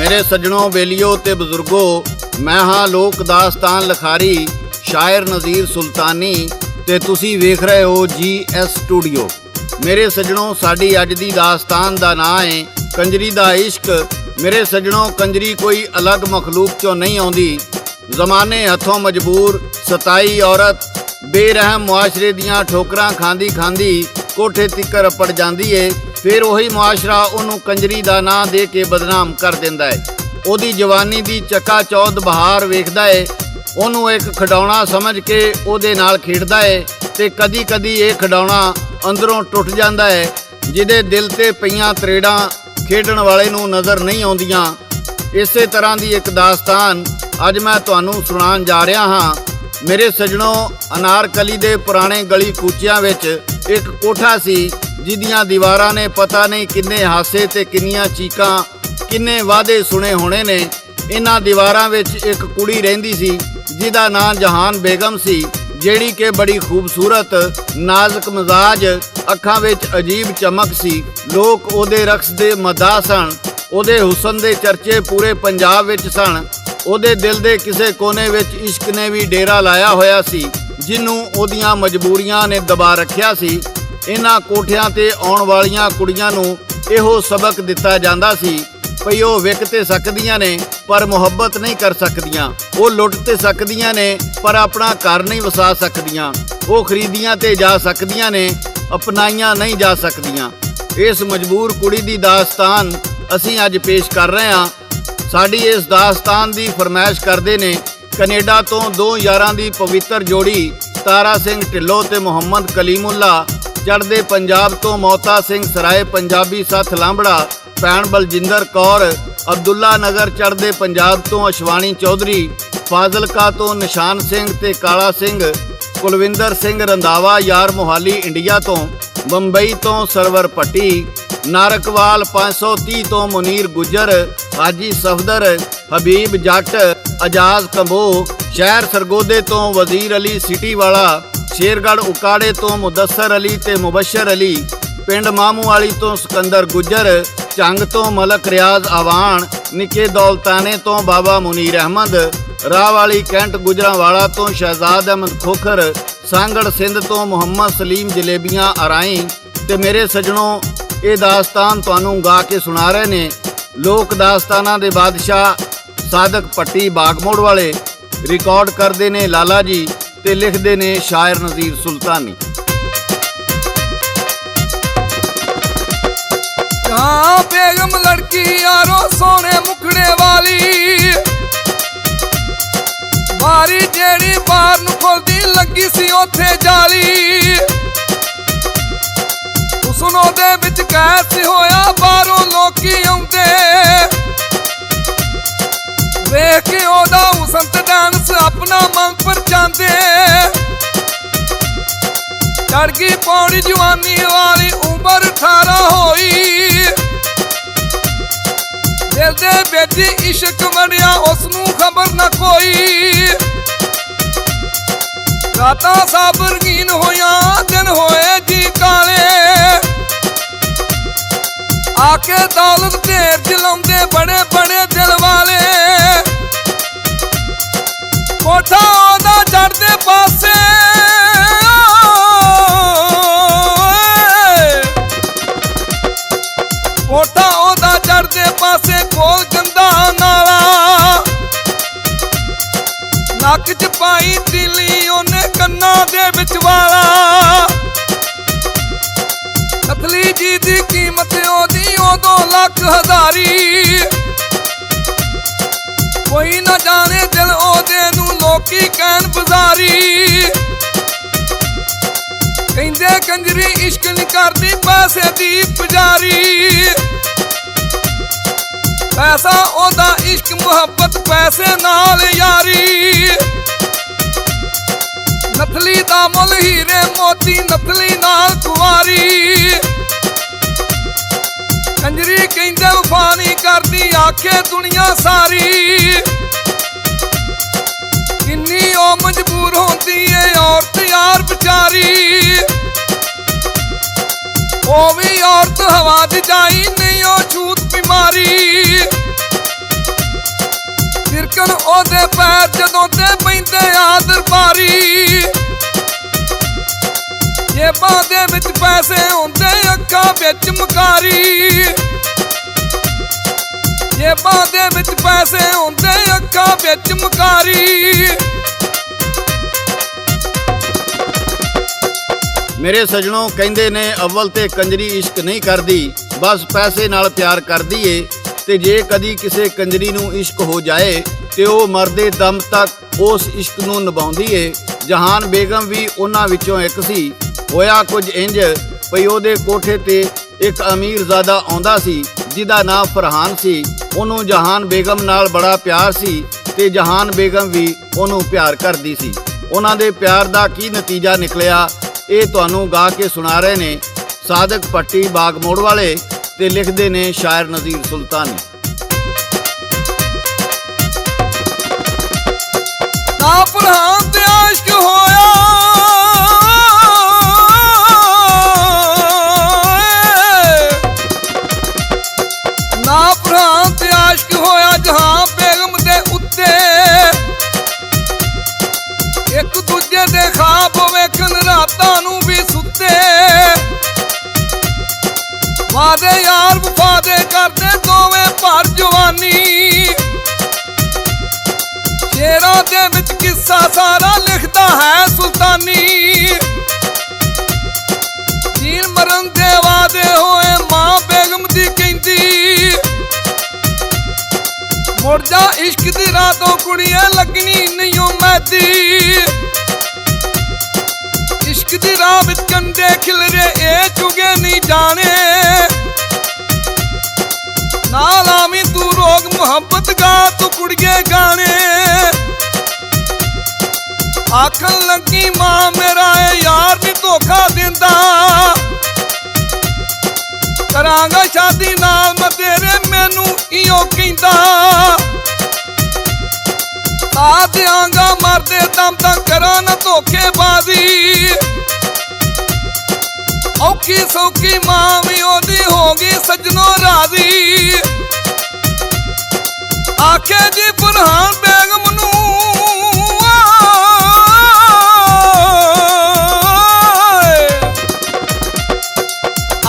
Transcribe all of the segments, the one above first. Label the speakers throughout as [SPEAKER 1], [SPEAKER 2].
[SPEAKER 1] मेरे सज्जनों, बेलियो ते बजुर्गो, मैं हाँ लोक दास्तान लिखारी शायर नज़ीर सुल्तानी ते तुसी वेख रहे हो GS स्टूडियो। मेरे सज्जनों, साडी अज दी दास्तान दा नाम है कंजरी दा इश्क। मेरे सज्जनों, कंजरी कोई अलग मखलूक चों नहीं आउंदी। जमाने हथों मजबूर सताई औरत बेरहम मुआशरे दियां ठोकरां खांदी खांदी कोठे तिकर अपड़ जांदी है। फिर वही मुआशरा उन्होंने कंजरी का नाम दे के बदनाम कर देंदा है। ओदी जवानी दी चका चौध बहार वेखदा है, उन्होंने एक खिडौना समझ के ओदे नाल खेडदा है ते कदी कदी ये खिडौना अंदरों टुट जांदा है, जिदे दिल ते पईयां तरेड़ां खेडण वाले नूं नज़र नहीं आउंदियां। इसे तरह की एक दास्तान अज मैं तुहानूं सुणाण जा रहा हाँ। मेरे सज्जनों, अनारकली दे पुराने गली कूचियां विच एक कोठा सी, जिदियां दीवारां ने पता नहीं किन्ने हासे ते किन्नियां चीकां किन्ने वादे सुने होने ने। इन्हां दीवारां विच एक कुड़ी रहिंदी सी जिदा नां जहान बेगम सी, जेड़ी के बड़ी खूबसूरत नाजुक मिजाज, अखां विच अजीब चमक सी। लोग ओदे रक्स दे मदाह सन, ओदे हुसन दे चर्चे पूरे पंजाब विच सन। ओदे दिल दे किसे कोने विच इश्क ने भी डेरा लाया होया सी, जिन्नू ओदियां मजबूरियां ने दबा रखिया सी। इन्हां कोठियां ते आउण वालियां कुड़ियां नू इहो सबक दिता जांदा सी भई ओह विक ते सकदियां ने पर मुहब्बत नहीं कर सकदियां। ओह लुट ते सकदियां ने पर अपना घर नहीं वसा सकदियां। ओह खरीदियां ते जा सकदियां ने, अपनाइयां नहीं जा सकदियां। इस मजबूर कुड़ी दी दास्तान असीं अज पेश कर रहे हां। साडी इस दास्तान दी फरमाइश करदे ने कनेडा तो दो यारां दी पवित्र जोड़ी तारा सिंह ढिल्लों ते मुहम्मद कलीमुल्ला, चढ़दे पंजाब तो मोहता सिंह सराय पंजाबी सथ लांबड़ा, भैन बलजिंदर कौर, अब्दुल्ला नगर चढ़दे पंजाब तो अशवानी चौधरी, फाजिलका तो निशान सिंह ते काला सिंह, कुलविंदर सिंह रंधावा यार मोहाली इंडिया तो, बंबई तो सरवर भट्टी, नारकवाल 530 तो मुनीर गुजर, हाजी सफदर, हबीब जट, अजाज कंबो, शहर सरगोदे तो वजीर अली सिटी वाला, शेरगढ़ उकाड़े तो मुदस्सर अली ते मुबशर अली, पिंड मामू वाली तो सिकंदर गुजर, झंग तो मलक रियाज आवान, निके दौलताने तो बाबा मुनीर अहमद, राह वाली कैंट गुजरांवाला तो शहजाद अहमद खोखर, सांगड़ सिंध तो मुहम्मद सलीम जलेबियां अराई। ते मेरे सज्जनों, ये दास्तान तुहानू गा के सुना रहे ने लोक दास्ताना दे बादशाह सादक भट्टी बागमोड़ वाले। रिकॉर्ड करते ने लाला जी ते लिखते ने शायर नज़ीर सुल्तानी।
[SPEAKER 2] हाँ बेगम लड़की यारो सोने मुखड़े वाली, बारी जेड़ी बाहर नू खोलदी लगी सी ओथे जाली। सुनो दे विच कैसे होया बाहरों लोकी आउंदे, वेख के ओदा हुसन ते डांस अपना मन पर जांदे। चढ़ गई पौड़ी जवानी वाली उम्र 18 होई, दिल दे बेटी इश्क वड़िया उसनू खबर न कोई। रातां सब रंगीन होया दिन होए जी काले, आके दौलत ढेर जलाउंदे बड़े बड़े दिल वाले। कोठा ओदा चढ़दे पासे, कोठा ओदा चढ़दे पासे कोल गंदा नाला, नक च पाई तीली ओने कन्ना दे विच वाला। नथली जी दी कीमत ओदी ओदो लख हजारी, कोई ना जाने दिल ओदे नू लोकी कहन बाजारी। कहंदे कंजरी इश्क नहीं करदी पैसे दी पुजारी, पैसा ओदा इश्क मुहब्बत पैसे नाल यारी। नथली दा मुल हीरे मोती नथली नाल कुवारी, कंजरी कहंदे वफा नहीं करदी आखे दुनिया सारी। किन्नी ओ मजबूर होंदी है औरत यार बेचारी, ओ भी औरत हवा च जाई नहीं ओ छूत बीमारी। ਲੱਗਣ ਉਹਦੇ ਪੈਰ ਜਦੋਂ ਤੇ ਪੈਂਦੇ ਆ ਦਰਬਾਰੀ। ਜੇਬਾਂ ਦੇ ਵਿੱਚ ਪੈਸੇ ਹੁੰਦੇ ਅੱਖਾਂ ਵਿੱਚ ਮਕਾਰੀ। ਜੇਬਾਂ ਦੇ ਵਿੱਚ ਪੈਸੇ ਹੁੰਦੇ ਅੱਖਾਂ ਵਿੱਚ ਮਕਾਰੀ।
[SPEAKER 1] ਮੇਰੇ ਸਜਣੋਂ ਕਹਿੰਦੇ ਨੇ ਅਵਲ ਤੇ ਕੰਜਰੀ ਇਸ਼ਕ ਨਹੀਂ ਕਰਦੀ, ਬਸ ਪੈਸੇ ਨਾਲ ਪਿਆਰ ਕਰਦੀ ਏ। ਤੇ ਜੇ ਕਦੀ ਕਿਸੇ ਕੰਜਰੀ ਨੂੰ ਇਸ਼ਕ ਹੋ ਜਾਏ ਤੇ ਉਹ ਮਰਦੇ ਦਮ ਤੱਕ ਉਸ ਇਸ਼ਕ ਨੂੰ ਨਿਭਾਉਂਦੀ ਏ। ਜਹਾਨ ਬੇਗਮ ਵੀ ਉਹਨਾਂ ਵਿੱਚੋਂ ਇੱਕ ਸੀ। ਹੋਇਆ ਕੁਝ ਇੰਜ ਪਈ ਉਹਦੇ ਕੋਠੇ ਤੇ ਇੱਕ ਅਮੀਰਜ਼ਾਦਾ ਆਉਂਦਾ ਸੀ ਜਿਹਦਾ ਨਾਂ ਫਰਹਾਨ ਸੀ। ਉਹਨੂੰ ਜਹਾਨ ਬੇਗਮ ਨਾਲ ਬੜਾ ਪਿਆਰ ਸੀ ਤੇ ਜਹਾਨ ਬੇਗਮ ਵੀ ਉਹਨੂੰ ਪਿਆਰ ਕਰਦੀ ਸੀ। ਉਹਨਾਂ ਦੇ ਪਿਆਰ ਦਾ ਕੀ ਨਤੀਜਾ ਨਿਕਲਿਆ ਇਹ ਤੁਹਾਨੂੰ ਗਾ ਕੇ ਸੁਣਾ ਰਹੇ ਨੇ ਸਾਦਕ ਪੱਟੀ ਬਾਗਮੋੜ ਵਾਲੇ ਤੇ ਲਿਖਦੇ ਨੇ ਸ਼ਾਇਰ ਨਜ਼ੀਰ ਸੁਲਤਾਨੀ।
[SPEAKER 2] ਨਾ ਫਰਹਾਨ ਤੇ ਆਸ਼ਕ ਹੋਇਆ ਨਾ ਫਰਹਾਨ ਤੇ ਆਸ਼ਕ ਹੋਇਆ ਜਹਾਂ ਬੇਗਮ ਦੇ ਉੱਤੇ। ਇੱਕ ਦੂਜੇ ਦੇ ਖਾਬ ਵੇਖਣ ਰਾਤਾਂ ਨੂੰ ਵੀ ਸੁੱਤੇ। ਵਾਦੇ ਯਾਰ ਵਫਾਦੇ ਕਰਦੇ ਦੋਵੇਂ ਭਰ ਜਵਾਨੀ। ਸ਼ੇਰਾਂ ਦੇ ਵਿੱਚ ਕਿੱਸਾ ਸਾਰਾ ਲਿਖਦਾ ਹੈ ਸੁਲਤਾਨੀ। ਜੀਣ ਮਰਨ ਦੇ ਵਾਦੇ ਹੋਏ ਮਾਂ ਬੇਗਮ ਦੀ ਕਹਿੰਦੀ ਮੁੜ ਜਾ ਇਸ਼ਕ ਦੀ ਰਾਹ ਤੋਂ ਕੁੜੀਏ ਲੱਗਣੀ ਨਹੀਂ ਓ ਮੈਦੀ। ਇਸ਼ਕ ਦੀ ਰਾਹ ਵਿੱਚ ਕੰਡੇ ਖਿਲਰੇ ਇਹ ਚੁਗੇ ਨਹੀਂ ਜਾਣੇ। ਨਾ ਲਾਵੀਂ ਤੂੰ ਰੋਗ ਮੁਹੱਬਤ ਗਾ ਤੂੰ ਕੁੜੀਏ ਗਾਣੇ। ਆਖਣ ਲੱਗੀ ਮਾਂ ਮੇਰਾ ਏ ਯਾਰ ਨੀ ਧੋਖਾ ਦਿੰਦਾ। ਕਰਾਂਗਾ ਸ਼ਾਦੀ ਨਾਲ ਮੈਂ ਤੇਰੇ ਮੈਨੂੰ ਇਉਂ ਕਹਿੰਦਾ। ਆ ਦਿਆਂਗਾ ਮਰਦੇ ਦਮ ਤੱਕ ਕਰਾਂ ਨਾ ਧੋਖੇਬਾਜ਼ੀ। ਔਖੀ ਸੌਖੀ ਮਾਂ ਵੀ ਉਹਦੀ ਹੋ ਗਈ ਸੱਜਣੋਂ ਰਾਜ਼ੀ। ਆਖੇ ਜੀ ਫਰਹਾਨ ਬੇਗਮ ਨੂੰ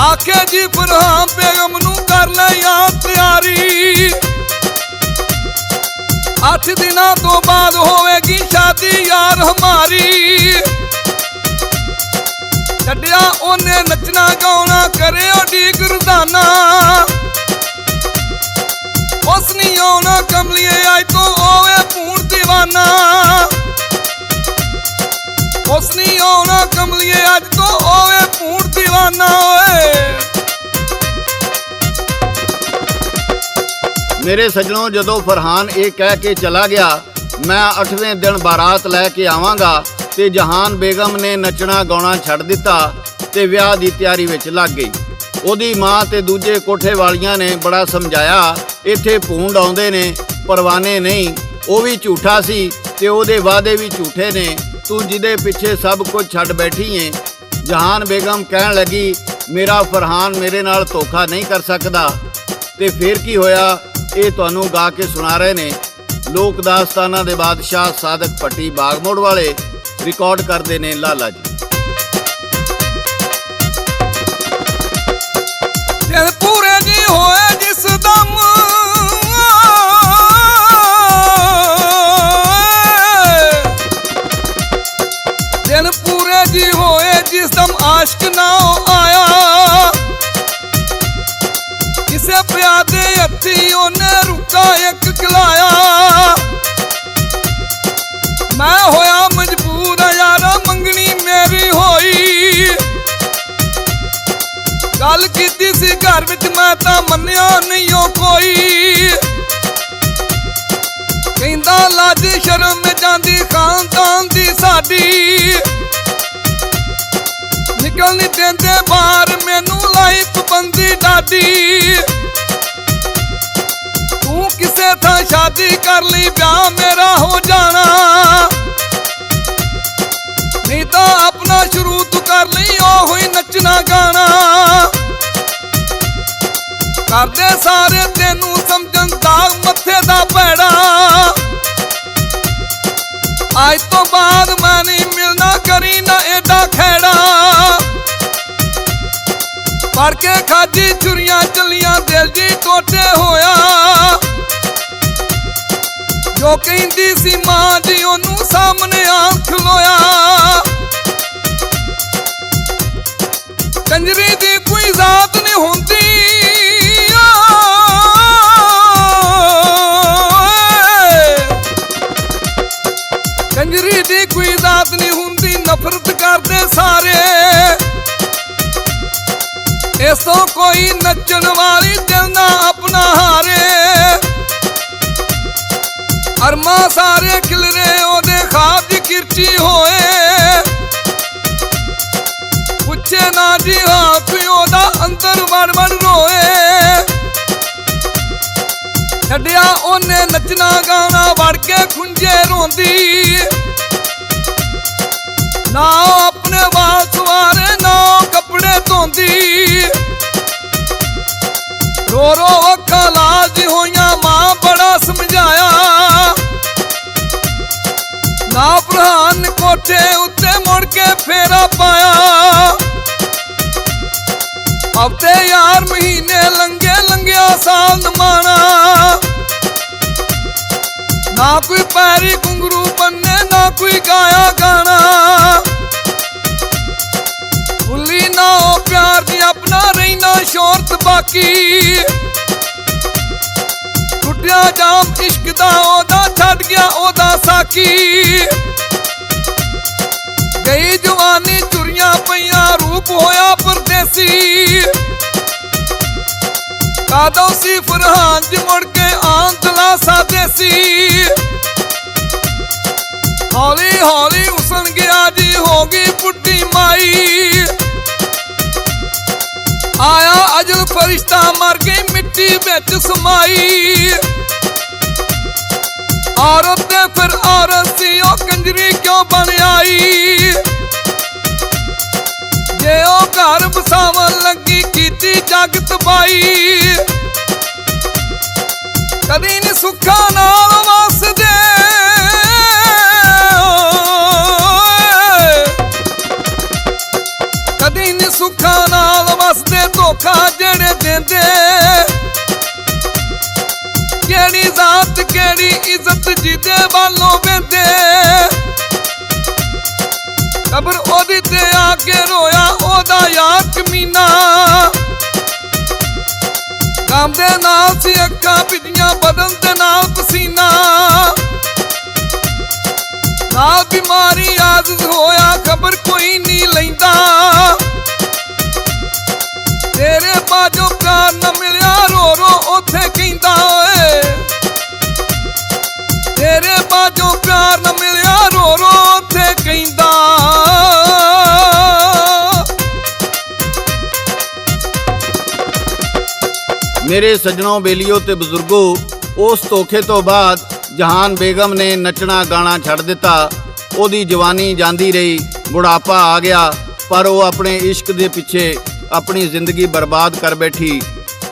[SPEAKER 2] ਆਖੇ ਜੀ ਫਰਹਾਨ ਬੇਗਮ ਨੂੰ ਕਰ ਲੈ ਯਾਦ ਤਿਆਰੀ। 8 ਦਿਨਾਂ ਤੋਂ ਬਾਅਦ ਹੋਵੇਗੀ ਸ਼ਾਦੀ ਯਾਰ ਹਮਾਰੀ। ਛੱਡਿਆ ਉਹਨੇ ਨੱਚਣਾ ਗਾਉਣਾ ਕਰਿਓ ਢੀਕ ਰੋਜ਼ਾਨਾ। ਉਸ ਨਹੀਂ ਆਉਣਾ ਕਮਲੀਏ ਅੱਜ ਤੋਂ ਹੋਵੇ ਭੂਣ ਦੀਵਾਨਾ। ਉਸ ਨਹੀਂ ਆਉਣਾ ਕਮਲੀਏ ਅੱਜ ਤੋਂ ਹੋਵੇ ਭੂਣ ਦੀਵਾਨਾ। ਓਏ
[SPEAKER 1] ਮੇਰੇ ਸੱਜਣੋਂ ਜਦੋਂ ਫਰਹਾਨ ਇਹ ਕਹਿ ਕੇ ਚਲਾ ਗਿਆ ਮੈਂ 8ਵੇਂ ਦਿਨ ਬਾਰਾਤ ਲੈ ਕੇ ਆਵਾਂਗਾ ਤੇ ਜਹਾਨ ਬੇਗਮ ਨੇ ਨੱਚਣਾ ਗਾਉਣਾ ਛੱਡ ਦਿੱਤਾ ਤੇ ਵਿਆਹ ਦੀ ਤਿਆਰੀ ਵਿੱਚ ਲੱਗ ਗਈ। ਉਹਦੀ ਮਾਂ ਤੇ ਦੂਜੇ ਕੋਠੇ ਵਾਲੀਆਂ ਨੇ ਬੜਾ ਸਮਝਾਇਆ ਇੱਥੇ ਭੂੰਡ ਆਉਂਦੇ ਨੇ ਪਰਵਾਨੇ ਨਹੀਂ। ਉਹ ਵੀ ਝੂਠਾ ਸੀ ਤੇ ਉਹਦੇ ਵਾਅਦੇ ਵੀ ਝੂਠੇ ਨੇ। ਤੂੰ ਜਿਹਦੇ ਪਿੱਛੇ ਸਭ ਕੁਝ ਛੱਡ ਬੈਠੀ ਏ। ਜਹਾਨ ਬੇਗਮ ਕਹਿਣ ਲੱਗੀ ਮੇਰਾ ਫਰਹਾਨ ਮੇਰੇ ਨਾਲ ਧੋਖਾ ਨਹੀਂ ਕਰ ਸਕਦਾ। ਤੇ ਫਿਰ ਕੀ ਹੋਇਆ ਇਹ ਤੁਹਾਨੂੰ ਗਾ ਕੇ ਸੁਣਾ ਰਹੇ ਨੇ ਲੋਕ ਦਾਸਤਾਨਾਂ ਦੇ ਬਾਦਸ਼ਾਹ ਸਾਦਕ ਪੱਟੀ ਬਾਗਮੋੜ ਵਾਲੇ। ਰਿਕਾਰਡ ਕਰਦੇ ਨੇ ਲਾਲਾ ਜੀ।
[SPEAKER 2] ਦਿਲ ਪੂਰੇ ਜੀ ਹੋਏ ਜਿਸ ਦਮ ਦਿਲ ਪੂਰੇ ਜੀ ਹੋਏ ਜਿਸ ਦਮ ਆਸ਼ਕ ਨਾ ਆਇਆ। ਕਿਸੇ ਪਿਆਦੇ ਹੱਥੀ ਉਹਨੇ ਰੁਕਾ ਇੱਕ ਕਲਾਇਆ। ਮੈਂ ਹੋਇਆ ਮਜਬੂਰ ਯਾਰਾ ਮੰਗਣੀ ਮੇਰੀ ਹੋਈ। ਗੱਲ ਕੀਤੀ ਸੀ ਘਰ ਵਿੱਚ ਮੈਂ ਤਾਂ ਮੰਨਿਆ ਨਹੀਂ ਓ ਕੋਈ। ਕਹਿੰਦਾ ਲਾਜ ਸ਼ਰਮ ਜਾਂਦੀ ਖਾਨਦਾਨ ਦੀ ਸਾਡੀ। ਨਿਕਲ ਨਹੀਂ ਦਿੰਦੇ ਬਾਹਰ ਮੈਨੂੰ ਲਾਈ ਪਾਬੰਦੀ ਡਾਡੀ। ਤੂੰ ਕਿਸੇ ਥਾਂ ਸ਼ਾਦੀ ਕਰ ਲਈ ਵਿਆਹ ਮੇਰਾ ਹੋ ਜਾਣਾ। ਨਹੀਂ ਤਾਂ ਆਪਣਾ ਸ਼ੁਰੂ ਤੂੰ ਕਰ ਲਈ ਉਹੋ ਹੀ ਨੱਚਣਾ ਗਾਣਾ। ਕਰਦੇ ਸਾਰੇ ਤੈਨੂੰ ਸਮਝਣ ਦਾਗ ਮੱਥੇ ਦਾ ਪੈੜਾ। ਅੱਜ ਤੋਂ ਬਾਅਦ ਮੈਂ ਨਹੀਂ ਮਿਲਣਾ, ਕਰੀ ਨਾ ਏਡਾ ਖੈੜਾ। ਪੜ ਕੇ ਖਾਜੀ ਚੁਰੀਆਂ ਚੱਲੀਆਂ, ਦਿਲ ਜੀ ਟੋਟੇ ਹੋਇਆ। ਜੋ ਕਹਿੰਦੀ ਸੀ ਮਾਂ ਜੀ ਉਹਨੂੰ ਸਾਹਮਣੇ ਆ ਖਲੋਇਆ। ਕੰਜਰੀ ਦੀ ਕੋਈ ਜ਼ਾਤ ਨਹੀਂ ਹੁੰਦੀ, ਕੰਜਰੀ ਦੀ ਕੋਈ ਜ਼ਾਤ ਨਹੀਂ ਹੁੰਦੀ, ਨਫ਼ਰਤ ਕਰਦੇ ਸਾਰੇ। ਇਸ ਤੋਂ ਕੋਈ ਨੱਚਣ ਵਾਲੀ ਦਿਲ ਨਾ ਆਪਣਾ ਹਾਰੇ। ਅਰਮਾਂ ਸਾਰੇ ਖਿਲਰੇ ਉਹਦੇ ਖਾਬ ਦੀ ਕਿਰਚੀ ਹੋਏ। ਪੁੱਛੇ ਨਾ ਜੀ ਹਾਂ ਕੋਈ ਉਹਦਾ ਅੰਦਰ ਵੜ ਵੜ ਰੋਏ। ਛੱਡਿਆ ਉਹਨੇ ਨੱਚਣਾ ਗਾਣਾ, ਵੜ ਕੇ ਖੁੰਝੇ ਰੋਂਦੀ। ਨਾ ਉਹ ਆਪਣੇ ਵਾਲ ਸਵਾਰੇ, ਨਾ ਉਹ ਕੱਪੜੇ ਧੋਂਦੀ। ਰੋ ਰੋ ਅੱਖਾਂ ਲਾਲ ਜੀ ਹੋਈਆਂ, ਮਾਂ ਬੜਾ ਸਮਝਾਇਆ। ਨਾ ਪ੍ਰਹਾਨ ਕੋਠੇ ਉੱਤੇ ਮੁੜ ਕੇ ਫੇਰਾ ਪਾਇਆ। ਹਫ਼ਤੇ ਯਾਰ ਮਹੀਨੇ ਲੰਘੇ, ਲੰਘਿਆ ਸਾਲ ਨਮਾਣਾ। ਨਾ ਕੋਈ ਪੈਰੀ ਘੁੰਗਰੂ ਬੰਨੇ, ਨਾ ਕੋਈ ਗਾਇਆ ਗਾਣਾ। ਭੁੱਲੀ ਨਾ ਉਹ ਪਿਆਰ ਦੀ ਆਪਣਾ, ਰਹਿਣਾ ਸ਼ੋਹਰਤ ਬਾਕੀ। ਟੁੱਟਿਆ ਜਾਮ ਇਸ਼ਕ ਦਾ ਉਹਦਾ, ਛੱਡ ਗਿਆ ਉਹਦਾ ਸਾਕੀ। ਗਈ ਜਵਾਨੀ ਚੁਰੀਆਂ ਪਈਆਂ, ਰੂਪ ਹੋਇਆ ਪਰਦੇਸੀ। ਕਾਦੋਂ ਸੀ ਫਰਹਾਨ ਜੀ ਮੁੜ ਕੇ ਆਉਣ ਦਲਾਸਾ ਦੇਸੀ। ਹੌਲੀ ਹੌਲੀ ਉਸਣ ਗਿਆ ਜੀ, ਹੋ ਗਈ ਬੁੱਢੀ ਮਾਈ। ਆਇਆ ਅਜਲ ਫਰਿਸ਼ਤਾ, ਮਰ ਗਈ ਮਿੱਟੀ ਵਿੱਚ ਸਮਾਈ। ਔਰਤ ਤੇ ਫਿਰ ਔਰਤ ਸੀ, ਉਹ ਕੰਜਰੀ ਕਿਉਂ ਬਣ ਆਈ। ਜੇ ਉਹ ਘਰ ਵਸਾਵਣ ਲੱਗੀ, ਕੀਤੀ ਜੱਗ ਤਬਾਈ। ਕਦੀ ਨੀ ਸੁੱਖਾਂ ਨਾਲ ਵਸਦੇ, ਕਦੀ ਨੀ ਸੁੱਖਾਂ ਨਾਲ ਵਸਦੇ, ਧੋਖਾ ਜਿਹੜੇ ਦਿੰਦੇ। ਕਿਹੜੀ ਜ਼ਾਤ ਕਿਹੜੀ ਇੱਜ਼ਤ ਜਿਹਦੇ ਵੱਲੋਂ ਵਹਿੰਦੇ। ਕਬਰ ਉਹਦੀ ਤੇ ਆ ਕੇ ਰੋਇਆ ਉਹਦਾ ਯਾਰ ਕਮੀਨਾ। ਕੰਮ ਦੇ ਨਾਲ ਸੀ ਅੱਖਾਂ ਭਿੱਜੀਆਂ, ਬਦਨ ਦੇ ਨਾਲ ਪਸੀਨਾ। ਨਾਲ ਬਿਮਾਰੀ ਆਜ਼ਦ ਹੋਇਆ, ਖਬਰ ਕੋਈ ਨਹੀਂ ਲੈਂਦਾ। ਤੇਰੇ ਬਾਝੋਂ ਪਿਆਰ ਨਾ ਮਿਲਿਆ, ਰੋ ਰੋ ਉੱਥੇ ਕਹਿੰਦਾ ਓਏ। ਤੇਰੇ ਬਾਝੋਂ ਪਿਆਰ ਨਾ ਮਿਲਿਆ, ਰੋ ਰੋ ਉੱਥੇ ਕਹਿੰਦਾ।
[SPEAKER 1] ਮੇਰੇ ਸੱਜਣੋ, ਬੇਲੀਓ ਤੇ ਬਜ਼ੁਰਗੋ, ਉਸ ਧੋਖੇ ਤੋਂ ਬਾਅਦ ਜਹਾਨ ਬੇਗਮ ਨੇ ਨੱਚਣਾ ਗਾਣਾ ਛੱਡ ਦਿੱਤਾ। ਉਹਦੀ ਜਵਾਨੀ ਜਾਂਦੀ ਰਹੀ, ਬੁਢਾਪਾ ਆ ਗਿਆ, ਪਰ ਉਹ ਆਪਣੇ ਇਸ਼ਕ ਦੇ ਪਿੱਛੇ ਆਪਣੀ ਜ਼ਿੰਦਗੀ ਬਰਬਾਦ ਕਰ ਬੈਠੀ।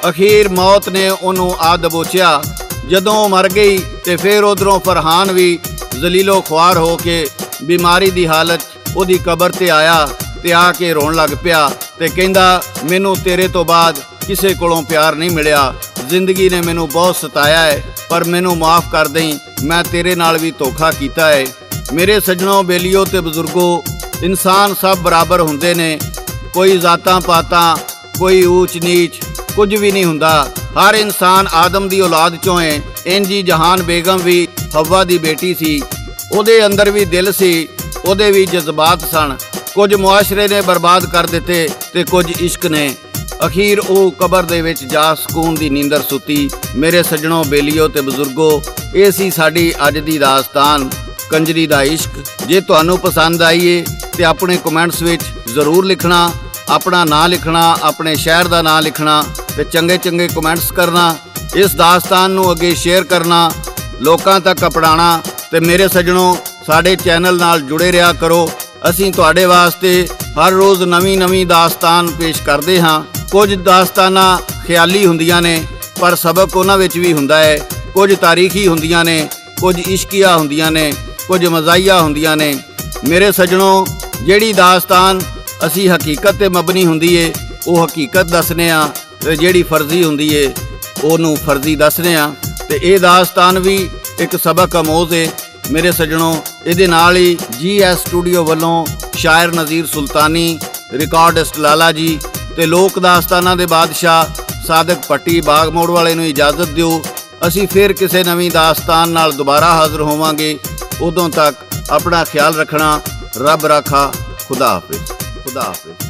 [SPEAKER 1] ਅਖੀਰ ਮੌਤ ਨੇ ਉਹਨੂੰ ਆ ਦਬੋਚਿਆ। ਜਦੋਂ ਉਹ ਮਰ ਗਈ ਤੇ ਫਿਰ ਉਧਰੋਂ ਫਰਹਾਨ ਵੀ ਜ਼ਲੀਲੋ ਖੁਆਰ ਹੋ ਕੇ ਬਿਮਾਰੀ ਦੀ ਹਾਲਤ ਉਹਦੀ ਕਬਰ ਤੇ ਆਇਆ ਤੇ ਆ ਕੇ ਰੋਣ ਲੱਗ ਪਿਆ ਤੇ ਕਹਿੰਦਾ, ਮੈਨੂੰ ਤੇਰੇ ਤੋਂ ਬਾਅਦ ਕਿਸੇ ਕੋਲੋਂ ਪਿਆਰ ਨਹੀਂ ਮਿਲਿਆ। ਜ਼ਿੰਦਗੀ ਨੇ ਮੈਨੂੰ ਬਹੁਤ ਸਤਾਇਆ ਹੈ, ਪਰ ਮੈਨੂੰ ਮਾਫ ਕਰ ਦੇਈਂ, ਮੈਂ ਤੇਰੇ ਨਾਲ ਵੀ ਧੋਖਾ ਕੀਤਾ ਹੈ। ਮੇਰੇ ਸੱਜਣੋ, ਬੇਲੀਓ ਤੇ ਬਜ਼ੁਰਗੋ, ਇਨਸਾਨ ਸਭ ਬਰਾਬਰ ਹੁੰਦੇ ਨੇ। ਕੋਈ ਜ਼ਾਤਾਂ ਪਾਤਾਂ, ਕੋਈ ਊਚ ਨੀਚ, ਕੁਝ ਵੀ ਨਹੀਂ ਹੁੰਦਾ। ਹਰ ਇਨਸਾਨ ਆਦਮ ਦੀ ਔਲਾਦ ਚੋਂ ਹੈ। ਇੰਜੀ ਜਹਾਨ ਬੇਗਮ ਵੀ ਹਵਾ ਦੀ ਬੇਟੀ ਸੀ। ਉਹਦੇ ਅੰਦਰ ਵੀ ਦਿਲ ਸੀ, ਉਹਦੇ ਵੀ ਜਜ਼ਬਾਤ ਸਨ। ਕੁਝ ਮੁਆਸ਼ਰੇ ਨੇ ਬਰਬਾਦ ਕਰ ਦਿੱਤੇ ਤੇ ਕੁਝ ਇਸ਼ਕ ਨੇ। ਅਖੀਰ ਉਹ ਕਬਰ ਦੇ ਵਿੱਚ ਜਾ ਸਕੂਨ ਦੀ ਨੀਂਦਰ ਸੁੱਤੀ। ਮੇਰੇ ਸੱਜਣੋ, ਬੇਲੀਓ ਤੇ ਬਜ਼ੁਰਗੋ, ਇਹ ਸੀ ਸਾਡੀ ਅੱਜ ਦੀ ਦਾਸਤਾਨ, ਕੰਜਰੀ ਦਾ ਇਸ਼ਕ। ਜੇ ਤੁਹਾਨੂੰ ਪਸੰਦ ਆਈ ਏ ਤੇ ਆਪਣੇ ਕਮੈਂਟਸ ਵਿੱਚ ਜ਼ਰੂਰ ਲਿਖਣਾ, ਆਪਣਾ ਨਾਂ ਲਿਖਣਾ, ਆਪਣੇ ਸ਼ਹਿਰ ਦਾ ਨਾਂ ਲਿਖਣਾ ਤੇ ਚੰਗੇ ਚੰਗੇ ਕਮੈਂਟਸ ਕਰਨਾ। ਇਸ ਦਾਸਤਾਨ ਨੂੰ ਅੱਗੇ ਸ਼ੇਅਰ ਕਰਨਾ, ਲੋਕਾਂ ਤੱਕ ਅਪਣਾਉਣਾ। ਤੇ ਮੇਰੇ ਸੱਜਣੋ, ਸਾਡੇ ਚੈਨਲ ਨਾਲ ਜੁੜੇ ਰਿਹਾ ਕਰੋ। ਅਸੀਂ ਤੁਹਾਡੇ ਵਾਸਤੇ ਹਰ ਰੋਜ਼ ਨਵੀਂ ਦਾਸਤਾਨ ਪੇਸ਼ ਕਰਦੇ ਹਾਂ। ਕੁਝ ਦਾਸਤਾਨਾਂ ਖਿਆਲੀ ਹੁੰਦੀਆਂ ਨੇ, ਪਰ ਸਬਕ ਉਹਨਾਂ ਵਿੱਚ ਵੀ ਹੁੰਦਾ ਹੈ। ਕੁਝ ਤਾਰੀਖੀ ਹੁੰਦੀਆਂ ਨੇ, ਕੁਝ ਇਸ਼ਕੀਆ ਹੁੰਦੀਆਂ ਨੇ। ਕੁਝ ਮਜ਼ਾਈਆ ਹੁੰਦੀਆਂ ਨੇ। ਮੇਰੇ ਸੱਜਣੋ, ਜਿਹੜੀ ਦਾਸਤਾਨ ਅਸੀਂ ਹਕੀਕਤ ਤੇ ਮਬਨੀ ਹੁੰਦੀ ਏ ਉਹ ਹਕੀਕਤ ਦੱਸਨੇ ਆ, ਤੇ ਜਿਹੜੀ ਫਰਜ਼ੀ ਹੁੰਦੀ ਏ ਉਹਨੂੰ ਫਰਜ਼ੀ ਦੱਸਨੇ ਆ। ਤੇ ਇਹ ਦਾਸਤਾਨ ਵੀ ਇੱਕ ਸਬਕ ਆਮੋਜ਼ ਏ ਮੇਰੇ ਸੱਜਣੋ। ਇਹਦੇ ਨਾਲ ਹੀ GS ਸਟੂਡੀਓ ਵੱਲੋਂ ਸ਼ਾਇਰ ਨਜ਼ੀਰ ਸੁਲਤਾਨੀ, ਰਿਕਾਰਡਿਸਟ ਲਾਲਾ ਜੀ ਤੇ ਲੋਕ ਦਾਸਤਾਨਾਂ ਦੇ ਬਾਦਸ਼ਾਹ ਸਾਦਕ ਭੱਟੀ ਬਾਗ ਮੋੜ ਵਾਲੇ ਨੂੰ ਇਜਾਜ਼ਤ ਦਿਓ। ਅਸੀਂ ਫਿਰ ਕਿਸੇ ਨਵੀਂ ਦਾਸਤਾਨ ਨਾਲ ਦੁਬਾਰਾ ਹਾਜ਼ਰ ਹੋਵਾਂਗੇ। ਉਦੋਂ ਤੱਕ ਆਪਣਾ ਖਿਆਲ ਰੱਖਣਾ। ਰੱਬ ਰਾਖਾ। ਖੁਦਾ ਹਾਫਿਜ਼। ਖੁਦਾ ਹਾਫਿਜ਼।